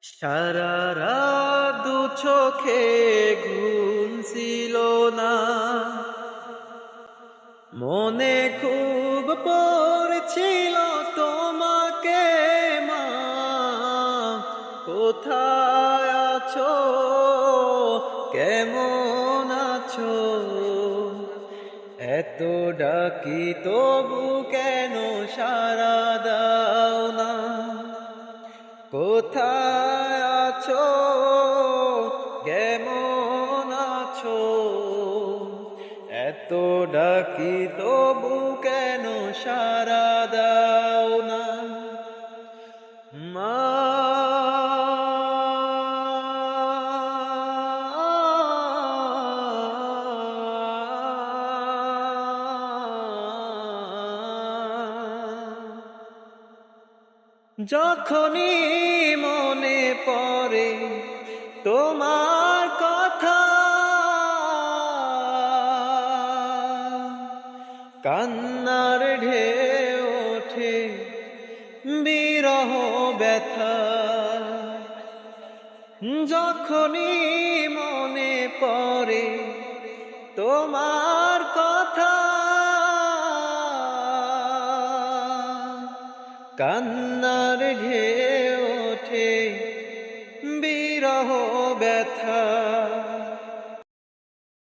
সারা রাত দু চোখে ঘুম ছিল না, মনে খুব পড়ছিল তোমাকে মা। কোথায় আছো, কেমন আছো? এত ডাকি তবু কেন সাড়া দাও না? কোথায় আছো, কেমন আছো? এত ডাকি তবু কেন সাড়া দাও না? মা, যখনই মনে পড়ে তোমার কথা, কান্নার ঢেউ ওঠে বিরহ ব্যথা। যখনই মনে পড়ে তোমার কথা, কান্নার ঢেউ ওঠে বিরহ ব্যথা।